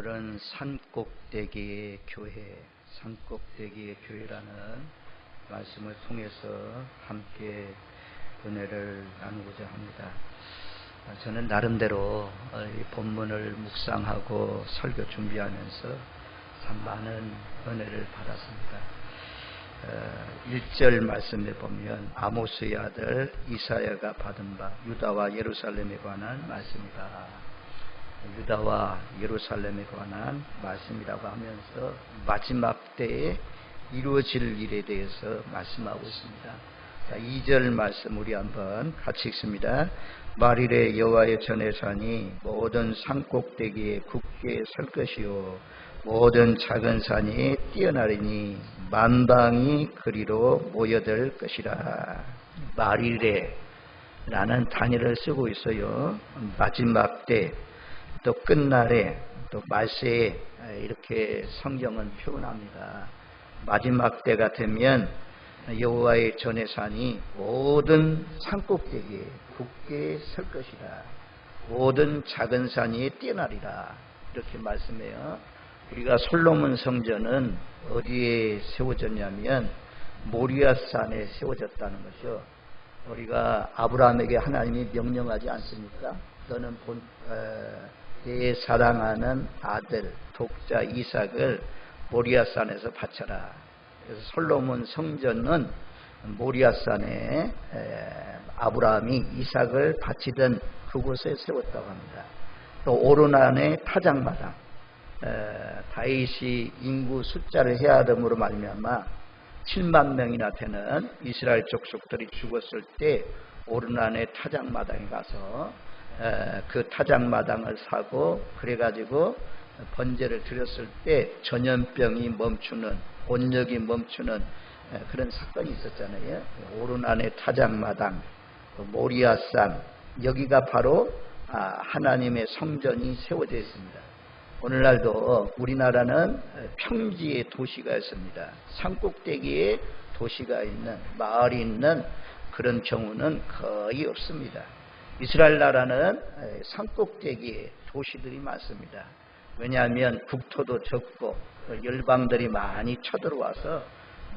오늘은 산꼭대기의 교회, 산꼭대기의 교회라는 말씀을 통해서 함께 은혜를 나누고자 합니다. 저는 나름대로 이 본문을 묵상하고 설교 준비하면서 참 많은 은혜를 받았습니다. 1절 말씀에 보면 아모스의 아들 이사야가 받은 바 유다와 예루살렘에 관한 말씀이다. 유다와 예루살렘에 관한 말씀이라고 하면서 마지막 때에 이루어질 일에 대해서 말씀하고 있습니다. 자, 2절 말씀 우리 한번 같이 읽습니다. 말일에 여호와의 전에 사니 모든 산꼭대기에 굳게 설 것이요 모든 작은 산이 뛰어나리니 만방이 그리로 모여들 것이라. 말일에 라는 단위를 쓰고 있어요. 마지막 때, 또 끝날에, 또 말세에 이렇게 성경은 표현합니다. 마지막 때가 되면 여호와의 전에 사니 모든 산꼭대기에 굳게 설 것이라. 모든 작은 산이 뛰어나리라. 이렇게 말씀해요. 우리가 솔로몬 성전은 어디에 세워졌냐면 모리아산에 세워졌다는 것이요. 우리가 아브라함에게 하나님이 명령하지 않습니까? 너는 내 사랑하는 아들 독자 이삭을 모리아산에서 바쳐라. 그래서 솔로몬 성전은 모리아산에 아브라함이 이삭을 바치던 그곳에 세웠다고 합니다. 또 오르난의 타작마당, 다윗이 인구 숫자를 헤아름으로 말미암아 7만 명이나 되는 이스라엘 족속들이 죽었을 때 오르난의 타작마당에 가서 그 타작마당을 사고 그래가지고 번제를 드렸을 때 전염병이 멈추는, 온역이 멈추는 그런 사건이 있었잖아요. 오르난의 타작마당, 모리아산, 여기가 바로 하나님의 성전이 세워져 있습니다. 오늘날도 우리나라는 평지의 도시가 있습니다. 산꼭대기에 도시가 있는, 마을이 있는 그런 경우는 거의 없습니다. 이스라엘 나라는 산꼭대기에 도시들이 많습니다. 왜냐하면 국토도 적고 열방들이 많이 쳐들어와서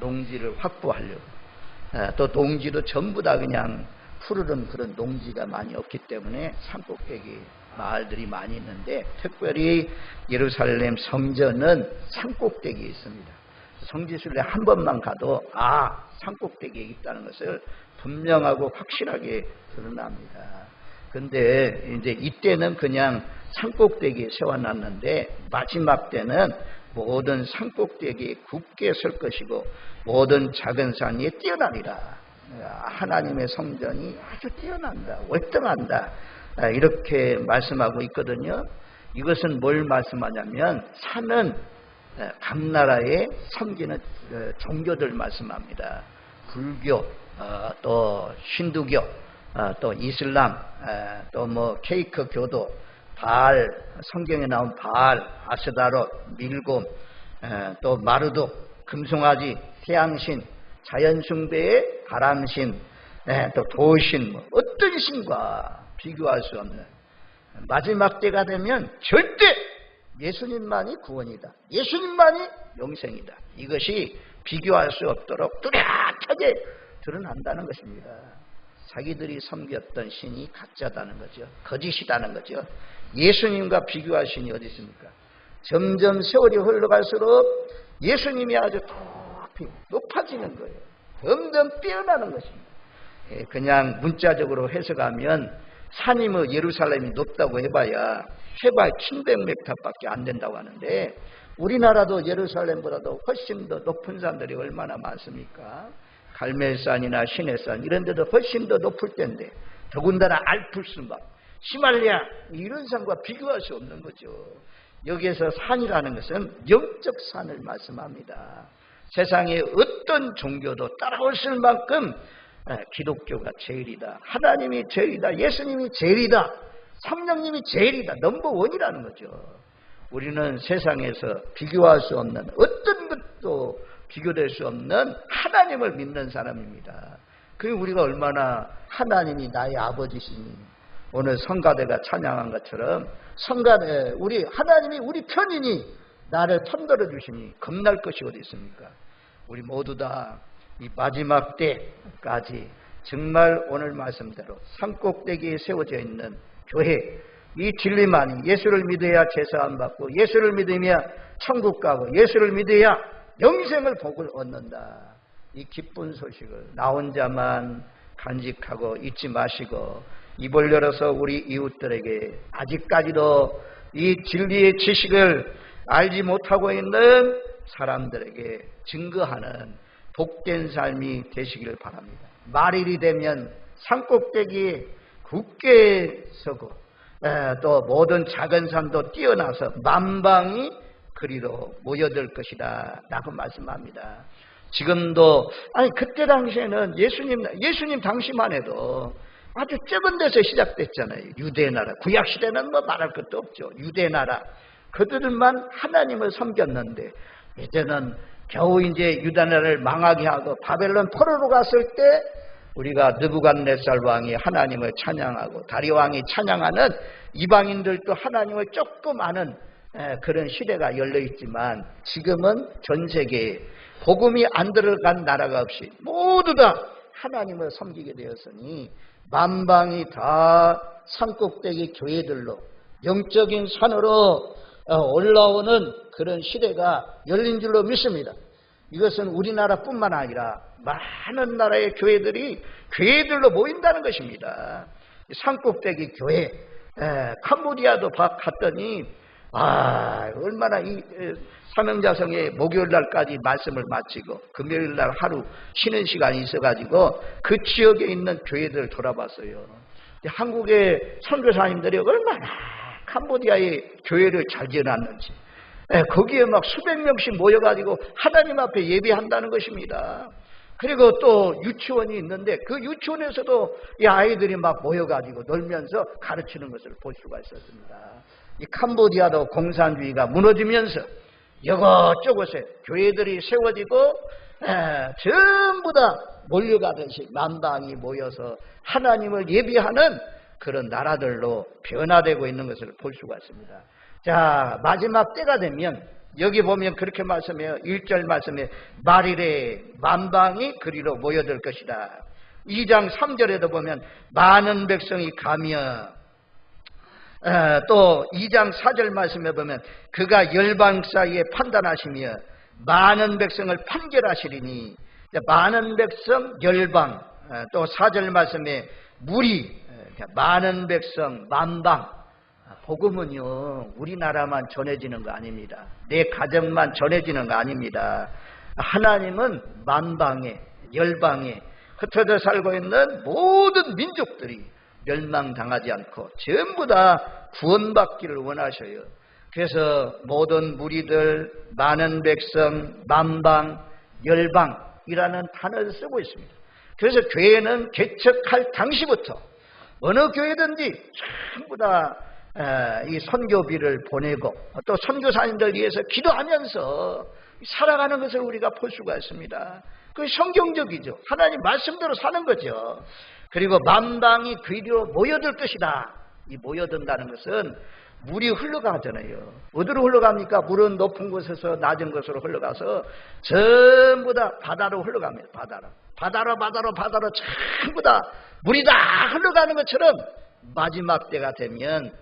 농지를 확보하려고, 또 농지도 전부 다 그냥 푸르른 그런 농지가 많이 없기 때문에 산꼭대기 마을들이 많이 있는데, 특별히 예루살렘 성전은 산꼭대기에 있습니다. 성지순례 한 번만 가도 산꼭대기에 있다는 것을 분명하고 확실하게 드러납니다. 근데 이제 이때는 그냥 산꼭대기에 세워놨는데 마지막 때는 모든 산꼭대기에 굳게 설 것이고 모든 작은 산이 뛰어나리라. 하나님의 성전이 아주 뛰어난다, 월등한다, 이렇게 말씀하고 있거든요. 이것은 뭘 말씀하냐면 산은 각 나라에 섬기는 종교들 말씀합니다. 불교, 또 힌두교, 또 이슬람, 또 뭐 케이크 교도, 바알, 성경에 나온 바알, 아스다롯, 밀곰, 또 마르독, 금송아지, 태양신, 자연숭배의 바람신, 또 도신, 어떤 신과 비교할 수 없는 마지막 때가 되면 절대 예수님만이 구원이다, 예수님만이 영생이다, 이것이 비교할 수 없도록 뚜렷하게 드러난다는 것입니다. 자기들이 섬겼던 신이 가짜다는 거죠. 거짓이다는 거죠. 예수님과 비교할 신이 어디 있습니까? 점점 세월이 흘러갈수록 예수님이 아주 높이 높아지는 거예요. 점점 뛰어나는 것입니다. 그냥 문자적으로 해석하면 산이 뭐 예루살렘이 높다고 해봐야 700m밖에 안 된다고 하는데, 우리나라도 예루살렘보다도 훨씬 더 높은 산들이 얼마나 많습니까? 갈멜산이나 시내산 이런 데도 훨씬 더 높을 텐데, 더군다나 알프스막, 히말라야 이런 산과 비교할 수 없는 거죠. 여기에서 산이라는 것은 영적 산을 말씀합니다. 세상에 어떤 종교도 따라올 수 만큼 기독교가 제일이다, 하나님이 제일이다, 예수님이 제일이다, 성령님이 제일이다, 넘버원이라는 거죠. 우리는 세상에서 비교할 수 없는, 어떤 것도 비교될 수 없는 하나님을 믿는 사람입니다. 그리고 우리가 얼마나 하나님이 나의 아버지시니, 오늘 성가대가 찬양한 것처럼 성가대 우리 하나님이 우리 편이니 나를 편들어 주시니 겁날 것이 어디 있습니까? 우리 모두 다 이 마지막 때까지 정말 오늘 말씀대로 산꼭대기에 세워져 있는 교회, 이 진리만이 예수를 믿어야 제사함 받고 예수를 믿으며 천국 가고 예수를 믿어야 영생을 복을 얻는다. 이 기쁜 소식을 나 혼자만 간직하고 잊지 마시고 입을 열어서 우리 이웃들에게 아직까지도 이 진리의 지식을 알지 못하고 있는 사람들에게 증거하는 복된 삶이 되시기를 바랍니다. 말일이 되면 산꼭대기에 굳게 서고 또 모든 작은 산도 뛰어나서 만방이 그리로 모여들 것이다 라고 말씀합니다. 지금도 그때 당시에는 예수님 당시만 해도 아주 적은 데서 시작됐잖아요. 유대나라, 구약시대는 뭐 말할 것도 없죠. 유대나라, 그들만 하나님을 섬겼는데 이제는 겨우 이제 유다나라를 망하게 하고 바벨론 포로로 갔을 때 우리가 느부갓네살 왕이 하나님을 찬양하고 다리오 왕이 찬양하는 이방인들도 하나님을 조금 아는 그런 시대가 열려 있지만 지금은 전 세계에 복음이 안 들어간 나라가 없이 모두 다 하나님을 섬기게 되었으니 만방이 다 산꼭대기 교회들로 영적인 산으로 올라오는 그런 시대가 열린 줄로 믿습니다. 이것은 우리나라뿐만 아니라 많은 나라의 교회들로 모인다는 것입니다. 산꼭대기 교회, 캄보디아도 갔더니 얼마나 이 사명자성의 목요일 날까지 말씀을 마치고 금요일 날 하루 쉬는 시간이 있어가지고 그 지역에 있는 교회들을 돌아봤어요. 한국의 선교사님들이 얼마나 캄보디아의 교회를 잘 지어놨는지 거기에 막 수백 명씩 모여가지고 하나님 앞에 예배한다는 것입니다. 그리고 또 유치원이 있는데 그 유치원에서도 이 아이들이 막 모여가지고 놀면서 가르치는 것을 볼 수가 있었습니다. 이 캄보디아도 공산주의가 무너지면서 이것저것에 교회들이 세워지고 전부 다 몰려가듯이 만방이 모여서 하나님을 예배하는 그런 나라들로 변화되고 있는 것을 볼 수가 있습니다. 자, 마지막 때가 되면 여기 보면 그렇게 말씀해요. 1절 말씀에 말일에 만방이 그리로 모여들 것이다. 2장 3절에도 보면 많은 백성이 가며 또 2장 4절 말씀에 보면 그가 열방 사이에 판단하시며 많은 백성을 판결하시리니 많은 백성 열방 또 4절 말씀에 무리 많은 백성 만방 복음은요 우리나라만 전해지는 거 아닙니다. 내 가정만 전해지는 거 아닙니다. 하나님은 만방에 열방에 흩어져 살고 있는 모든 민족들이 멸망당하지 않고 전부 다 구원받기를 원하셔요. 그래서 모든 무리들, 많은 백성, 만방, 열방이라는 단어를 쓰고 있습니다. 그래서 교회는 개척할 당시부터 어느 교회든지 전부 다 이 선교비를 보내고 또 선교사님들 위해서 기도하면서 살아가는 것을 우리가 볼 수가 있습니다. 그게 성경적이죠. 하나님 말씀대로 사는 거죠. 그리고 만방이 그리로 모여들 것이다. 이 모여든다는 것은 물이 흘러가잖아요. 어디로 흘러갑니까? 물은 높은 곳에서 낮은 곳으로 흘러가서 전부 다 바다로 흘러갑니다. 바다로 전부 다 물이 다 흘러가는 것처럼 마지막 때가 되면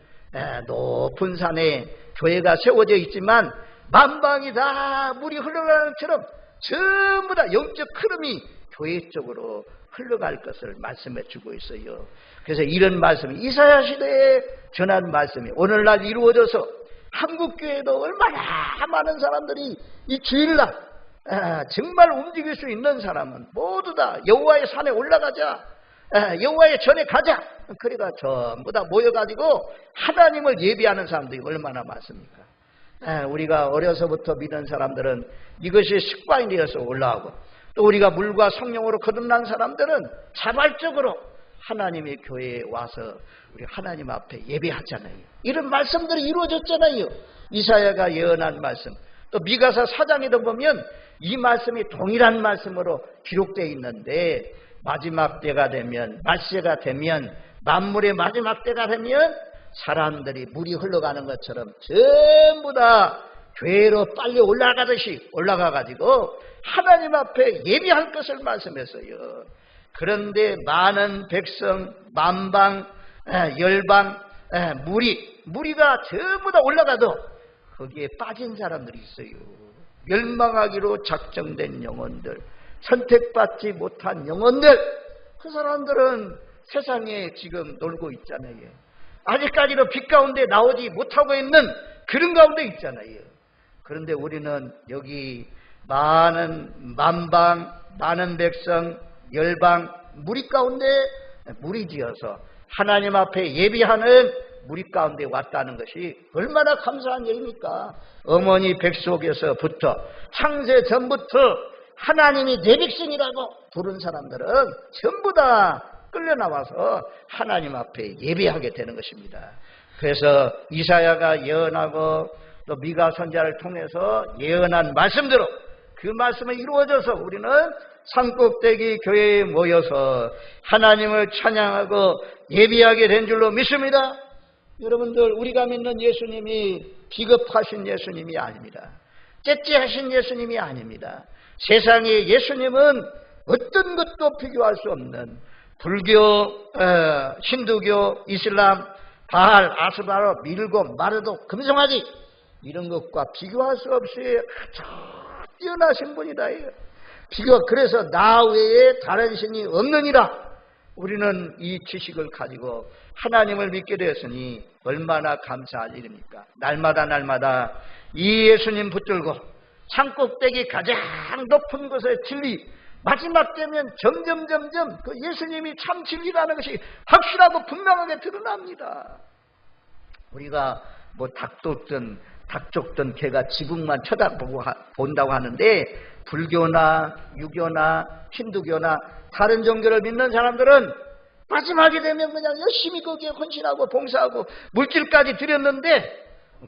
높은 산에 교회가 세워져 있지만 만방이 다 물이 흘러가는 것처럼 전부 다 영적 흐름이 교회 쪽으로 흘러갈 것을 말씀해 주고 있어요. 그래서 이런 말씀이 이사야 시대에 전한 말씀이 오늘날 이루어져서 한국교회도 얼마나 많은 사람들이 이 주일날 정말 움직일 수 있는 사람은 모두 다 여호와의 산에 올라가자, 여호와의 전에 가자. 그러니까 전부 다 모여가지고 하나님을 예배하는 사람들이 얼마나 많습니까? 우리가 어려서부터 믿은 사람들은 이것이 습관이 되어서 올라오고 또 우리가 물과 성령으로 거듭난 사람들은 자발적으로 하나님의 교회에 와서 우리 하나님 앞에 예배하잖아요. 이런 말씀들이 이루어졌잖아요. 이사야가 예언한 말씀, 또 미가서 4장에도 보면 이 말씀이 동일한 말씀으로 기록되어 있는데 마지막 때가 되면, 말세가 되면 만물의 마지막 때가 되면 사람들이 물이 흘러가는 것처럼 전부 다 죄로 빨리 올라가듯이 올라가가지고 하나님 앞에 예비할 것을 말씀했어요. 그런데 많은 백성, 만방, 열방, 무리가 전부 다 올라가도 거기에 빠진 사람들이 있어요. 멸망하기로 작정된 영혼들, 선택받지 못한 영혼들, 그 사람들은 세상에 지금 놀고 있잖아요. 아직까지도 빛 가운데 나오지 못하고 있는 그런 가운데 있잖아요. 그런데 우리는 여기 많은 만방, 많은 백성, 열방, 무리 가운데 무리지어서 하나님 앞에 예비하는 무리 가운데 왔다는 것이 얼마나 감사한 일입니까? 어머니 뱃속에서부터 창세 전부터 하나님이 내 백성이라고 부른 사람들은 전부 다 끌려 나와서 하나님 앞에 예배하게 되는 것입니다. 그래서 이사야가 예언하고 또 미가 선지자를 통해서 예언한 말씀대로 그 말씀이 이루어져서 우리는 산꼭대기 교회에 모여서 하나님을 찬양하고 예배하게 된 줄로 믿습니다. 여러분들, 우리가 믿는 예수님이 비겁하신 예수님이 아닙니다. 째째하신 예수님이 아닙니다. 세상의 예수님은 어떤 것도 비교할 수 없는 불교, 힌두교, 이슬람, 바알, 아스바로, 밀고 마르도, 금송아지 이런 것과 비교할 수 없이 아주 뛰어나신 분이다. 그래서 나 외에 다른 신이 없느니라. 우리는 이 지식을 가지고 하나님을 믿게 되었으니 얼마나 감사할 일입니까? 날마다 이 예수님 붙들고 산꼭대기 가장 높은 곳의 진리, 마지막 때면 점점 그 예수님이 참 진리라는 것이 확실하고 분명하게 드러납니다. 우리가 뭐 닭 쫓던 개가 지붕만 쳐다보고 본다고 하는데, 불교나 유교나 힌두교나 다른 종교를 믿는 사람들은 마지막이 되면 그냥 열심히 거기에 헌신하고 봉사하고 물질까지 드렸는데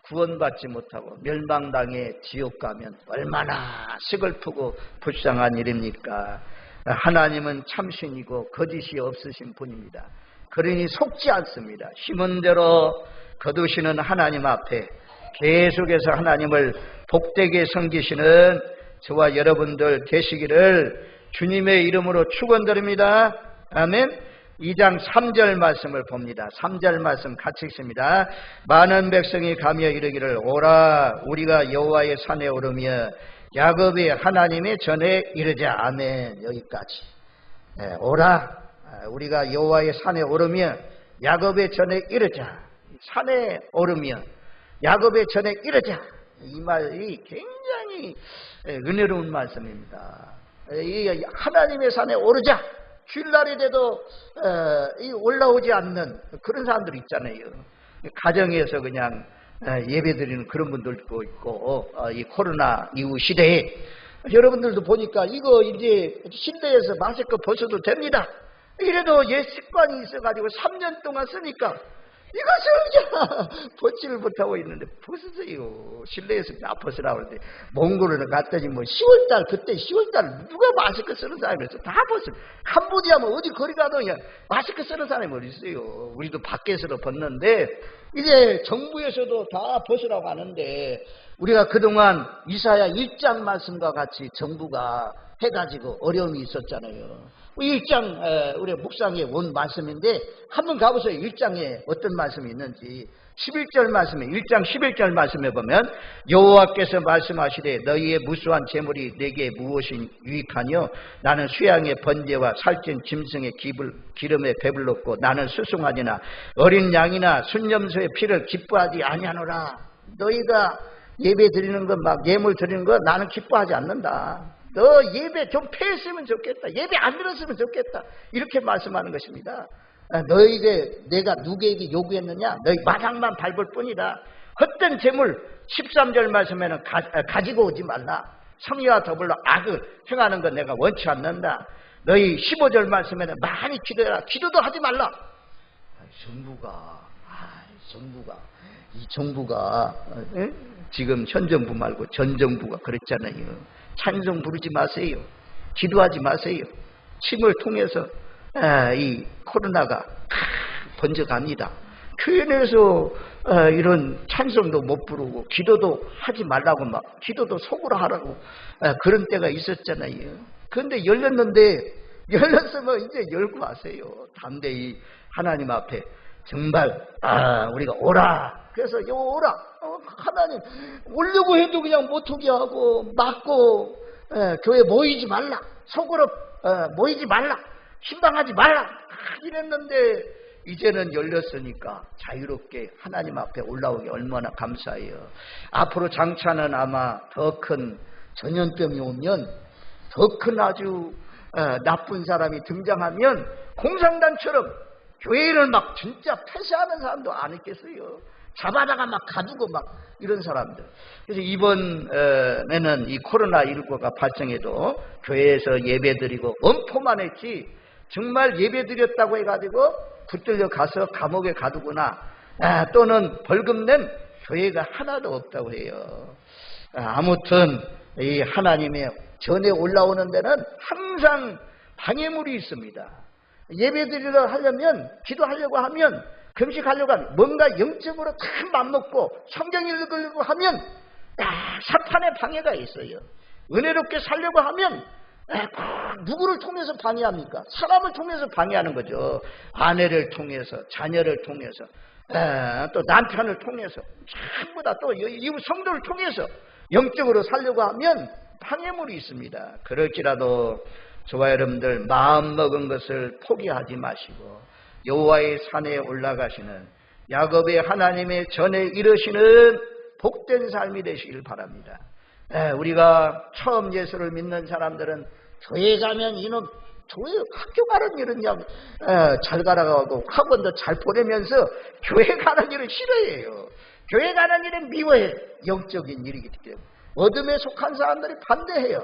구원받지 못하고 멸망당해 지옥 가면 얼마나 스글프고 불쌍한 일입니까? 하나님은 참신이고 거짓이 없으신 분입니다. 그러니 속지 않습니다. 심은 대로 거두시는 하나님 앞에 계속해서 하나님을 복되게 섬기시는 저와 여러분들 되시기를 주님의 이름으로 축원드립니다. 아멘. 2장 3절 말씀을 봅니다. 3절 말씀 같이 읽습니다. 많은 백성이 가며 이르기를 오라 우리가 여호와의 산에 오르며 야곱의 하나님의 전에 이르자. 아멘. 여기까지. 오라 우리가 여호와의 산에 오르며 야곱의 전에 이르자. 산에 오르며 야곱의 전에 이르자. 이 말이 굉장히 은혜로운 말씀입니다. 이 하나님의 산에 오르자. 주일날이 돼도 올라오지 않는 그런 사람들 있잖아요. 가정에서 그냥 예배드리는 그런 분들도 있고, 이 코로나 이후 시대에 여러분들도 보니까 이거 이제 실내에서 마스크 벗어도 됩니다. 이래도 옛 습관이 있어가지고 3년 동안 쓰니까 이것을 벗지를 못하고 있는데 벗으세요. 실내에서 다 벗으라고 하는데 몽골을 갔더니 뭐 10월달 그때 10월달 누가 마스크 쓰는 사람이 있어. 다 벗어. 캄보디아 뭐 어디 거리 가도 그냥 마스크 쓰는 사람이 어디 있어요. 우리도 밖에서도 벗는데 이제 정부에서도 다 벗으라고 하는데 우리가 그동안 이사야 1장 말씀과 같이 정부가 해가지고 어려움이 있었잖아요. 1장 우리 묵상에 온 말씀인데 한번 가보세요. 1장에 어떤 말씀이 있는지. 11절 말씀에 1장 11절 말씀에 보면 여호와께서 말씀하시되 너희의 무수한 재물이 내게 무엇이 유익하뇨? 나는 수양의 번제와 살찐 짐승의 기름에 배불렀고 나는 수송아지나 어린 양이나 순염소의 피를 기뻐하지 아니하노라. 너희가 예배 드리는 것 막 예물 드리는 거 나는 기뻐하지 않는다. 너 예배 좀 패했으면 좋겠다. 예배 안 들었으면 좋겠다. 이렇게 말씀하는 것입니다. 너희에게 내가 누구에게 요구했느냐? 너희 마당만 밟을 뿐이다. 헛된 재물 13절 말씀에는 가지고 오지 말라. 성의와 더불어 악을 행하는 건 내가 원치 않는다. 너희 15절 말씀에는 많이 기도해라. 기도도 하지 말라. 이 정부가 지금 현 정부 말고 전 정부가 그랬잖아요. 찬송 부르지 마세요. 기도하지 마세요. 침을 통해서 이 코로나가 번져갑니다. 교회 내에서 이런 찬송도 못 부르고 기도도 하지 말라고 막 기도도 속으로 하라고 그런 때가 있었잖아요. 그런데 열렸으면 이제 열고 하세요. 담대히 하나님 앞에 정말 우리가 오라. 그래서 오라. 하나님 오려고 해도 그냥 못오게 하고 막고 교회 모이지 말라. 속으로 모이지 말라. 신방하지 말라. 이랬는데 이제는 열렸으니까 자유롭게 하나님 앞에 올라오기 얼마나 감사해요. 앞으로 장차는 아마 더 큰 전염병이 오면 더 큰 아주 나쁜 사람이 등장하면 공산당처럼 교회를 막 진짜 폐쇄하는 사람도 안 있겠어요. 잡아다가 막 가두고 막 이런 사람들. 그래서 이번에는 이 코로나19가 발생해도 교회에서 예배드리고 엄포만 했지 정말 예배드렸다고 해가지고 붙들려 가서 감옥에 가두거나 또는 벌금 낸 교회가 하나도 없다고 해요. 아무튼 이 하나님의 전에 올라오는 데는 항상 방해물이 있습니다. 예배드리려 하려면 기도하려고 하면 금식하려고 하면 뭔가 영적으로 큰 맘먹고 성경 읽으려고 하면 사탄의 방해가 있어요. 은혜롭게 살려고 하면 누구를 통해서 방해합니까? 사람을 통해서 방해하는 거죠. 아내를 통해서, 자녀를 통해서, 또 남편을 통해서, 전부 다 또 이웃 성도를 통해서 영적으로 살려고 하면 방해물이 있습니다. 그럴지라도 저와 여러분들 마음먹은 것을 포기하지 마시고 여호와의 산에 올라가시는 야곱의 하나님의 전에 이르시는 복된 삶이 되시길 바랍니다. 우리가 처음 예수를 믿는 사람들은 교회 가면 이놈 교회 학교 가는 일은 그냥 잘 가라고 학원도 잘 보내면서 교회 가는 일은 싫어해요. 교회 가는 일은 미워해요. 영적인 일이기 때문에 어둠에 속한 사람들이 반대해요.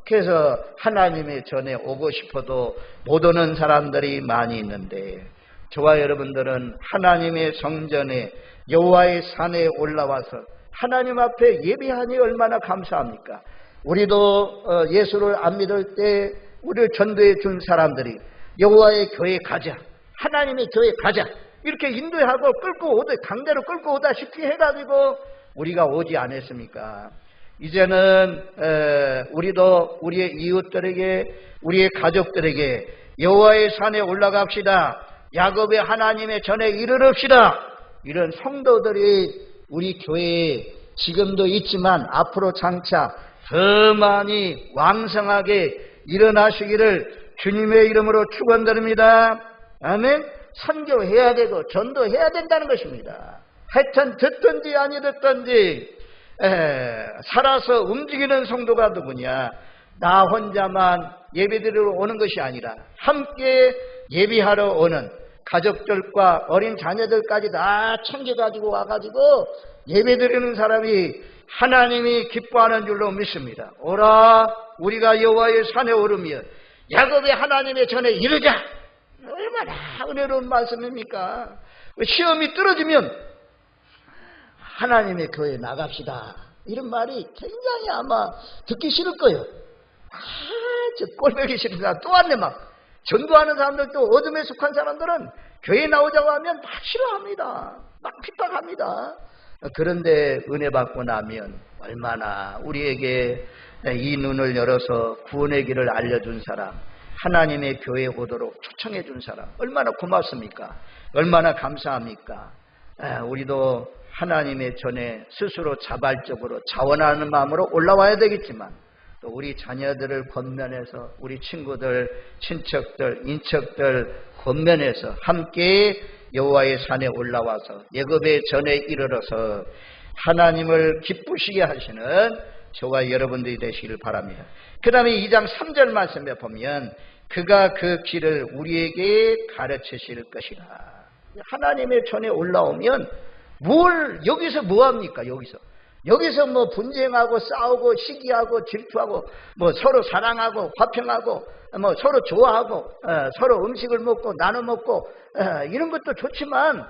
그래서 하나님의 전에 오고 싶어도 못 오는 사람들이 많이 있는데 저와 여러분들은 하나님의 성전에 여호와의 산에 올라와서 하나님 앞에 예배하니 얼마나 감사합니까? 우리도 예수를 안 믿을 때 우리를 전도해 준 사람들이 여호와의 교회에 가자, 하나님의 교회에 가자 이렇게 인도하고 끌고 오다 강대로 끌고 오다시피 해가지고 우리가 오지 않았습니까? 이제는 우리도 우리의 이웃들에게 우리의 가족들에게 여호와의 산에 올라갑시다. 야곱의 하나님의 전에 이르릅시다. 이런 성도들이 우리 교회에 지금도 있지만 앞으로 장차 더 많이 왕성하게 일어나시기를 주님의 이름으로 축원드립니다. 아멘. 선교해야 되고 전도해야 된다는 것입니다. 하여튼 듣든지 아니 듣든지 살아서 움직이는 성도가 누구냐? 나 혼자만 예배드리러 오는 것이 아니라 함께 예배하러 오는 가족들과 어린 자녀들까지 다 챙겨가지고 와가지고 예배드리는 사람이 하나님이 기뻐하는 줄로 믿습니다. 오라 우리가 여호와의 산에 오르면 야곱의 하나님의 전에 이르자. 얼마나 은혜로운 말씀입니까? 시험이 떨어지면 하나님의 교회에 나갑시다. 이런 말이 굉장히 아마 듣기 싫을 거예요. 저 꼴보기 싫은 사람 또 왔네 막. 전도하는 사람들도 어둠에 속한 사람들은 교회에 나오자고 하면 막 싫어합니다. 막 핍박합니다. 그런데 은혜 받고 나면 얼마나 우리에게 이 눈을 열어서 구원의 길을 알려준 사람, 하나님의 교회에 오도록 초청해 준 사람 얼마나 고맙습니까? 얼마나 감사합니까? 우리도 하나님의 전에 스스로 자발적으로 자원하는 마음으로 올라와야 되겠지만 또 우리 자녀들을 권면해서 우리 친구들, 친척들, 인척들 권면해서 함께 여호와의 산에 올라와서 야곱의 전에 이르러서 하나님을 기쁘시게 하시는 저와 여러분들이 되시길 바랍니다. 그 다음에 2장 3절 말씀에 보면 그가 그 길을 우리에게 가르치실 것이라. 하나님의 전에 올라오면 여기서 뭐합니까? 여기서 뭐 분쟁하고 싸우고 시기하고 질투하고 뭐 서로 사랑하고 화평하고 뭐 서로 좋아하고 서로 음식을 먹고 나눠 먹고 이런 것도 좋지만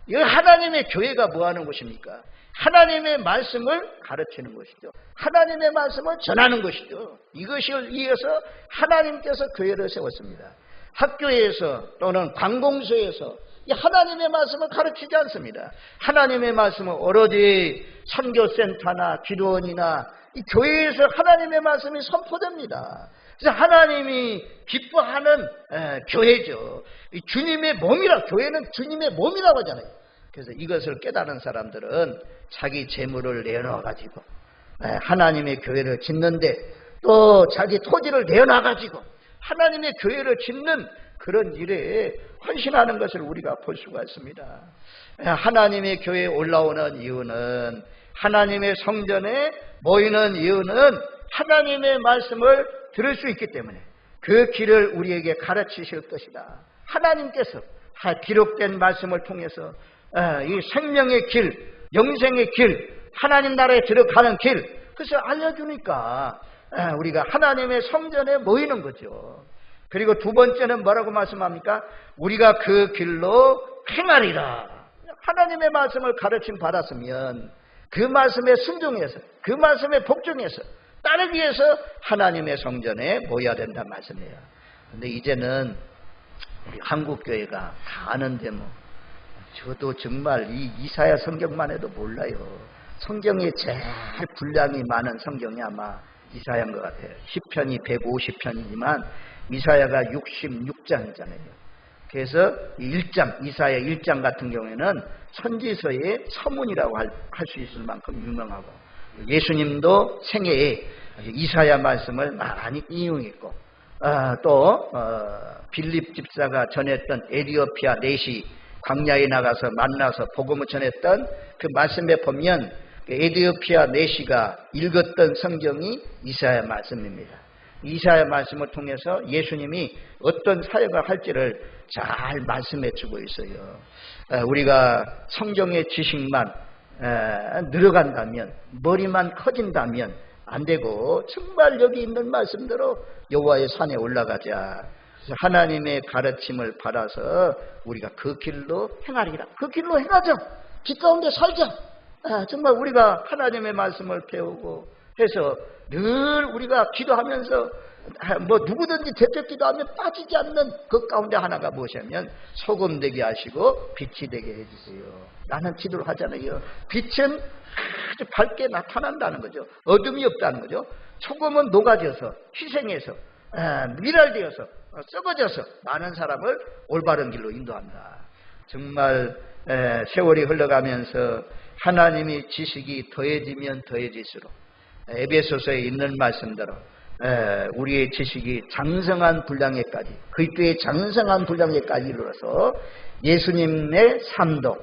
이 하나님의 교회가 뭐 하는 곳입니까? 하나님의 말씀을 가르치는 것이죠. 하나님의 말씀을 전하는 것이죠. 이것을 위해서 하나님께서 교회를 세웠습니다. 학교에서 또는 관공서에서 이 하나님의 말씀을 가르치지 않습니다. 하나님의 말씀은 오로지 선교센터나 기도원이나 이 교회에서 하나님의 말씀이 선포됩니다. 그래서 하나님이 기뻐하는 교회죠. 이 주님의 몸이라, 교회는 주님의 몸이라고 하잖아요. 그래서 이것을 깨달은 사람들은 자기 재물을 내어놔가지고 하나님의 교회를 짓는데, 또 자기 토지를 내어놔가지고 하나님의 교회를 짓는 그런 일에 헌신하는 것을 우리가 볼 수가 있습니다. 하나님의 교회에 올라오는 이유는, 하나님의 성전에 모이는 이유는 하나님의 말씀을 들을 수 있기 때문에 그 길을 우리에게 가르치실 것이다. 하나님께서 기록된 말씀을 통해서 이 생명의 길, 영생의 길, 하나님 나라에 들어가는 길, 그것을 알려주니까 우리가 하나님의 성전에 모이는 거죠. 그리고 두 번째는 뭐라고 말씀합니까? 우리가 그 길로 행하리라. 하나님의 말씀을 가르침 받았으면 그 말씀에 순종해서, 그 말씀에 복종해서 따르기 위해서 하나님의 성전에 모여야 된다는 말씀이에요. 근데 이제는 우리 한국교회가 다 아는데 저도 정말 이 이사야 성경만 해도 몰라요. 성경에 제일 분량이 많은 성경이 아마 이사야인 것 같아요. 시편이 150편이지만 이사야가 66장이잖아요. 그래서 1장, 이사야 1장 같은 경우에는 선지서의 서문이라고 할 수 있을 만큼 유명하고, 예수님도 생애에 이사야 말씀을 많이 인용했고, 또 빌립 집사가 전했던 에디오피아 내시 광야에 나가서 만나서 복음을 전했던 그 말씀에 보면 에디오피아 내시가 읽었던 성경이 이사야 말씀입니다. 이사야 말씀을 통해서 예수님이 어떤 사역을 할지를 잘 말씀해 주고 있어요. 우리가 성경의 지식만 늘어간다면, 머리만 커진다면 안 되고 정말 여기 있는 말씀대로 여호와의 산에 올라가자. 하나님의 가르침을 받아서 우리가 그 길로 행하리라. 그 길로 행하자. 길 가운데 살자. 정말 우리가 하나님의 말씀을 배우고 해서 늘 우리가 기도하면서 누구든지 대적 기도하면 빠지지 않는 그 가운데 하나가 무엇이냐면 소금 되게 하시고 빛이 되게 해주세요. 나는 기도를 하잖아요. 빛은 아주 밝게 나타난다는 거죠. 어둠이 없다는 거죠. 소금은 녹아져서 희생해서 미랄되어서 썩어져서 많은 사람을 올바른 길로 인도한다. 정말 세월이 흘러가면서 하나님이 지식이 더해지면 더해질수록 에베소서에 있는 말씀대로 우리의 지식이 장성한 분량에까지, 그리스도의 장성한 분량에까지 이르러서 예수님의 삶도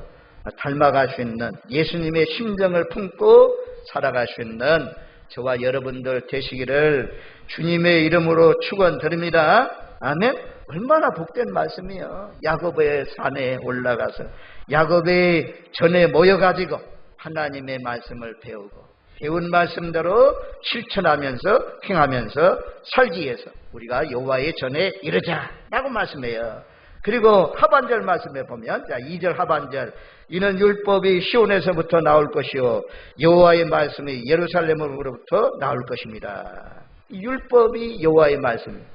닮아갈 수 있는, 예수님의 심정을 품고 살아갈 수 있는 저와 여러분들 되시기를 주님의 이름으로 축원드립니다. 아멘. 얼마나 복된 말씀이에요. 야곱의 산에 올라가서 야곱의 전에 모여가지고 하나님의 말씀을 배우고 배운 말씀대로 실천하면서 행하면서 살기 위해서 우리가 여호와의 전에 이르자라고 말씀해요. 그리고 하반절 말씀에 보면, 자 2절 하반절, 이는 율법이 시온에서부터 나올 것이요 여호와의 말씀이 예루살렘으로부터 나올 것입니다. 이 율법이 여호와의 말씀,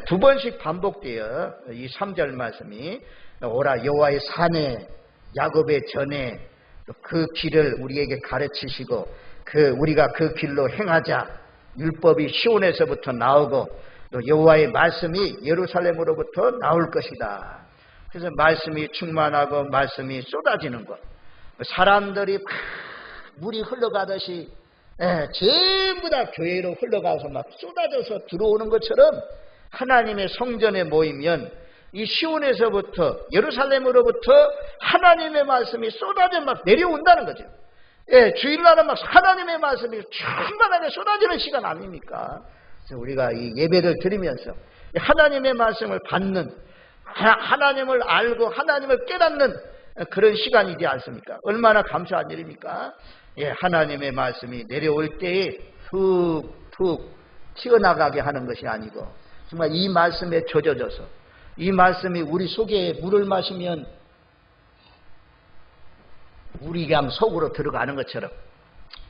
두 번씩 반복되어 이 3절 말씀이 오라 여호와의 산에, 야곱의 전에 그 길을 우리에게 가르치시고 우리가 그 길로 행하자. 율법이 시온에서부터 나오고 또 여호와의 말씀이 예루살렘으로부터 나올 것이다. 그래서 말씀이 충만하고 말씀이 쏟아지는 것, 사람들이 막 물이 흘러가듯이 전부 다 교회로 흘러가서 막 쏟아져서 들어오는 것처럼 하나님의 성전에 모이면 이 시온에서부터 예루살렘으로부터 하나님의 말씀이 쏟아져 막 내려온다는 거죠. 주일날은 막 하나님의 말씀이 충만하게 쏟아지는 시간 아닙니까? 그래서 우리가 이 예배를 드리면서 하나님의 말씀을 받는, 하나님을 알고 하나님을 깨닫는 그런 시간이지 않습니까? 얼마나 감사한 일입니까? 하나님의 말씀이 내려올 때에 푹푹 튀어나가게 하는 것이 아니고 정말 이 말씀에 젖어져서, 이 말씀이 우리 속에 물을 마시면 우리 그냥 속으로 들어가는 것처럼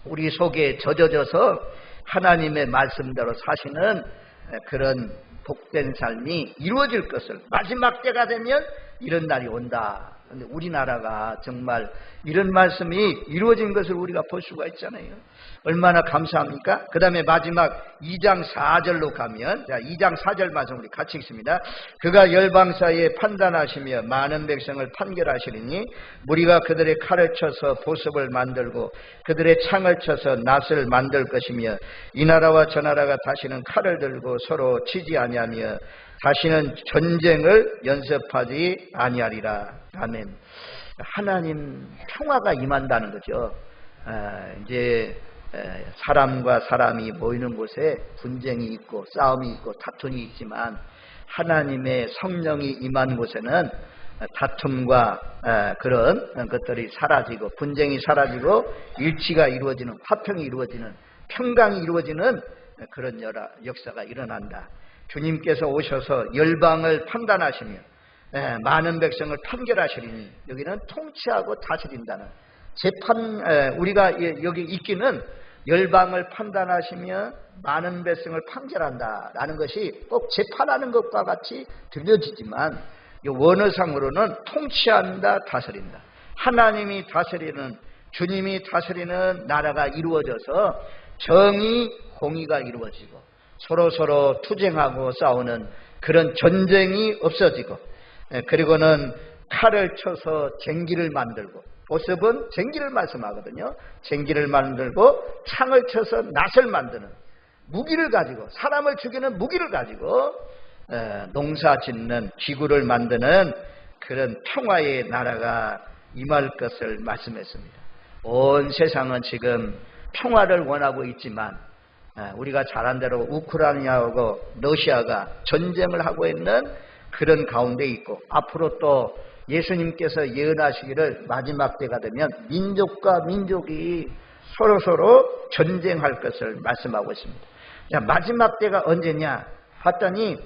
우리 속에 젖어져서 하나님의 말씀대로 사시는 그런 복된 삶이 이루어질 것을, 마지막 때가 되면 이런 날이 온다. 그런데 우리나라가 정말 이런 말씀이 이루어진 것을 우리가 볼 수가 있잖아요. 얼마나 감사합니까? 그 다음에 마지막 2장 4절로 가면, 자, 2장 4절 말씀 우리 같이 읽습니다. 그가 열방 사이에 판단하시며 많은 백성을 판결하시리니 무리가 그들의 칼을 쳐서 보습을 만들고 그들의 창을 쳐서 낫을 만들 것이며 이 나라와 저 나라가 다시는 칼을 들고 서로 치지 아니하며 다시는 전쟁을 연습하지 아니하리라. 아멘. 하나님 평화가 임한다는 거죠. 이제 사람과 사람이 모이는 곳에 분쟁이 있고 싸움이 있고 다툼이 있지만 하나님의 성령이 임한 곳에는 다툼과 그런 것들이 사라지고 분쟁이 사라지고 일치가 이루어지는, 화평이 이루어지는, 평강이 이루어지는 그런 역사가 일어난다. 주님께서 오셔서 열방을 판단하시며 많은 백성을 판결하시리니, 여기는 통치하고 다스린다는 재판, 우리가 여기 있기는 열방을 판단하시며 많은 백성을 판결한다라는 것이 꼭 재판하는 것과 같이 들려지지만 원어상으로는 통치한다, 다스린다. 하나님이 다스리는, 주님이 다스리는 나라가 이루어져서 정의, 공의가 이루어지고 서로 투쟁하고 싸우는 그런 전쟁이 없어지고, 그리고는 칼을 쳐서 쟁기를 만들고, 보습은 쟁기를 말씀하거든요. 쟁기를 만들고 창을 쳐서 낫을 만드는, 무기를 가지고, 사람을 죽이는 무기를 가지고 농사 짓는, 기구를 만드는 그런 평화의 나라가 임할 것을 말씀했습니다. 온 세상은 지금 평화를 원하고 있지만 우리가 잘 아는 대로 우크라이나하고 러시아가 전쟁을 하고 있는 그런 가운데 있고, 앞으로 또 예수님께서 예언하시기를 마지막 때가 되면 민족과 민족이 서로 전쟁할 것을 말씀하고 있습니다. 자, 마지막 때가 언제냐 봤더니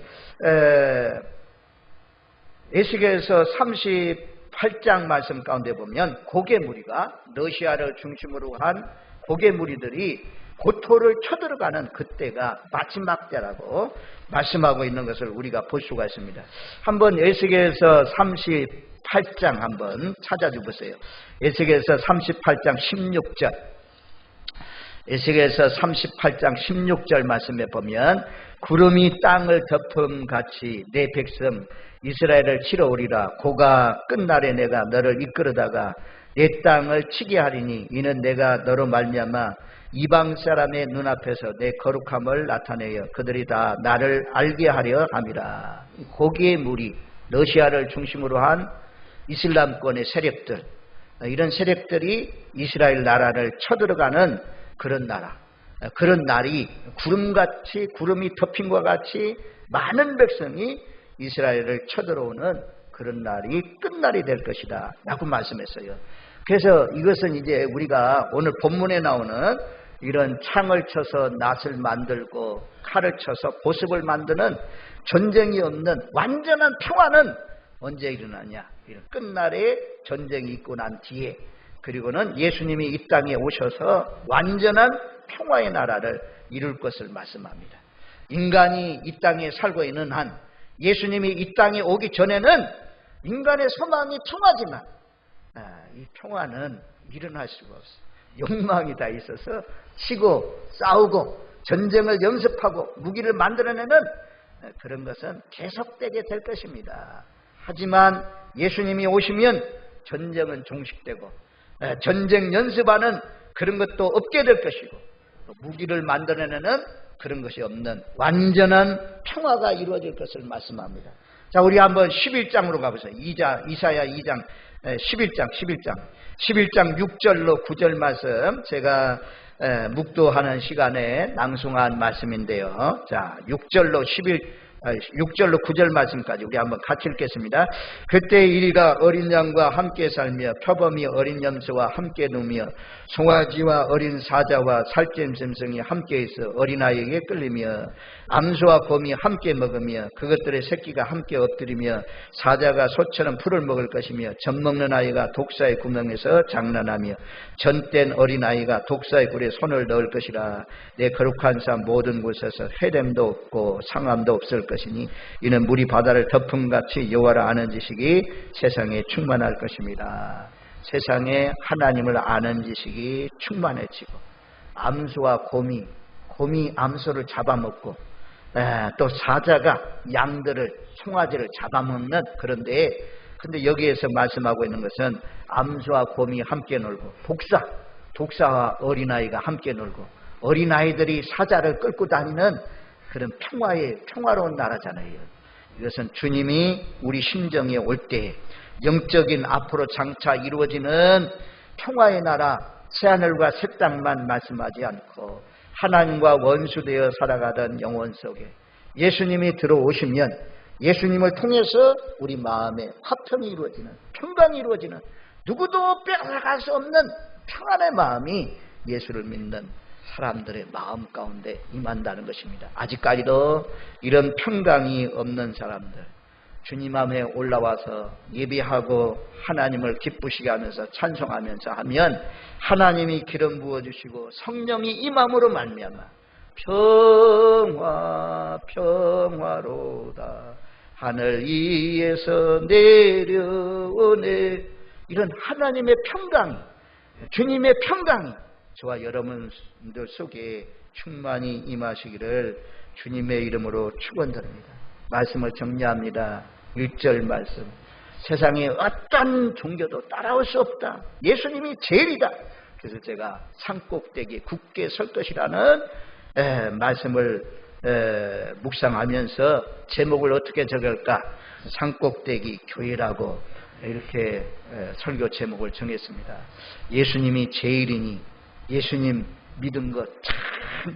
에스겔서 38장 말씀 가운데 보면 고개 무리가, 러시아를 중심으로 한 고개 무리들이 고토를 쳐들어가는 그때가 마지막 때라고 말씀하고 있는 것을 우리가 볼 수가 있습니다. 한번 에스겔서 38장 한번 찾아주세요. 에스겔서 38장 16절. 에스겔서 38장 16절 말씀에 보면 구름이 땅을 덮음같이 내 백성 이스라엘을 치러 오리라. 고가 끝날에 내가 너를 이끌어다가 내 땅을 치게 하리니 이는 내가 너로 말미암아 이방 사람의 눈앞에서 내 거룩함을 나타내어 그들이 다 나를 알게 하려 함이라. 고기의 무리, 러시아를 중심으로 한 이슬람권의 세력들, 이런 세력들이 이스라엘 나라를 쳐들어가는 그런 나라, 그런 날이 구름같이, 구름이 덮인 것 같이 많은 백성이 이스라엘을 쳐들어오는 그런 날이 끝날이 될 것이다 라고 말씀했어요. 그래서 이것은 이제 우리가 오늘 본문에 나오는 이런 창을 쳐서 낫을 만들고 칼을 쳐서 보습을 만드는 전쟁이 없는 완전한 평화는 언제 일어나냐? 이런 끝날에 전쟁이 있고 난 뒤에, 그리고는 예수님이 이 땅에 오셔서 완전한 평화의 나라를 이룰 것을 말씀합니다. 인간이 이 땅에 살고 있는 한, 예수님이 이 땅에 오기 전에는 인간의 소망이 평화지만 이 평화는 일어날 수가 없어요. 욕망이 다 있어서 치고 싸우고 전쟁을 연습하고 무기를 만들어내는 그런 것은 계속되게 될 것입니다. 하지만 예수님이 오시면 전쟁은 종식되고 전쟁 연습하는 그런 것도 없게 될 것이고 무기를 만들어내는 그런 것이 없는 완전한 평화가 이루어질 것을 말씀합니다. 자, 우리 한번 11장으로 가보세요. 이사야 2장 11장 6절로 9절 말씀, 제가 묵도하는 시간에 낭송한 말씀인데요. 자, 6절로 9절 말씀까지 우리 한번 같이 읽겠습니다. 그때 이리가 어린 양과 함께 살며 표범이 어린 염소와 함께 누며 송아지와 어린 사자와 살쨘 짐승이 함께 있어 어린아이에게 끌리며 암소와 곰이 함께 먹으며 그것들의 새끼가 함께 엎드리며 사자가 소처럼 풀을 먹을 것이며 젖먹는 아이가 독사의 구멍에서 장난하며 전된 어린아이가 독사의 굴에 손을 넣을 것이라. 내 거룩한 삶 모든 곳에서 해됨도 없고 상함도 없을 것이니 이는 물이 바다를 덮음같이 여호와를 아는 지식이 세상에 충만할 것입니다. 세상에 하나님을 아는 지식이 충만해지고 암소와 곰이 암소를 잡아먹고 또 사자가 양들을 송아지를 잡아먹는 그런데 근데 여기에서 말씀하고 있는 것은 암소와 곰이 함께 놀고 독사와 어린아이가 함께 놀고 어린아이들이 사자를 끌고 다니는 그런 평화로운 나라잖아요. 이것은 주님이 우리 심정에 올 때 영적인 앞으로 장차 이루어지는 평화의 나라 새하늘과 새 땅만 말씀하지 않고 하나님과 원수되어 살아가던 영혼 속에 예수님이 들어오시면 예수님을 통해서 우리 마음에 화평이 이루어지는 평강이 이루어지는 누구도 빼앗아갈 수 없는 평안의 마음이 예수를 믿는 사람들의 마음 가운데 임한다는 것입니다. 아직까지도 이런 평강이 없는 사람들 주님 앞에 올라와서 예배하고 하나님을 기쁘시게 하면서 찬송하면서 하면 하나님이 기름 부어주시고 성령이 임함으로 말미암아 평화로다 하늘 위에서 내려오네 이런 하나님의 평강이 주님의 평강이 저와 여러분들 속에 충만히 임하시기를 주님의 이름으로 축원드립니다. 말씀을 정리합니다. 1절 말씀 세상에 어떤 종교도 따라올 수 없다. 예수님이 제일이다. 그래서 제가 산꼭대기에 굳게 설 것이라는 말씀을 묵상하면서 제목을 어떻게 적을까? 산꼭대기 교회라고 이렇게 설교 제목을 정했습니다. 예수님이 제일이니 예수님 믿은 것 참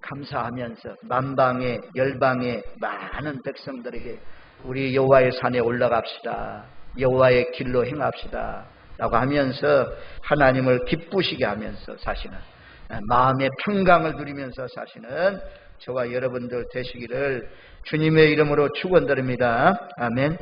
감사하면서 만방의 열방의 많은 백성들에게 우리 여호와의 산에 올라갑시다. 여호와의 길로 행합시다. 라고 하면서 하나님을 기쁘시게 하면서 사시는 마음의 평강을 누리면서 사시는 저와 여러분들 되시기를 주님의 이름으로 축원드립니다. 아멘.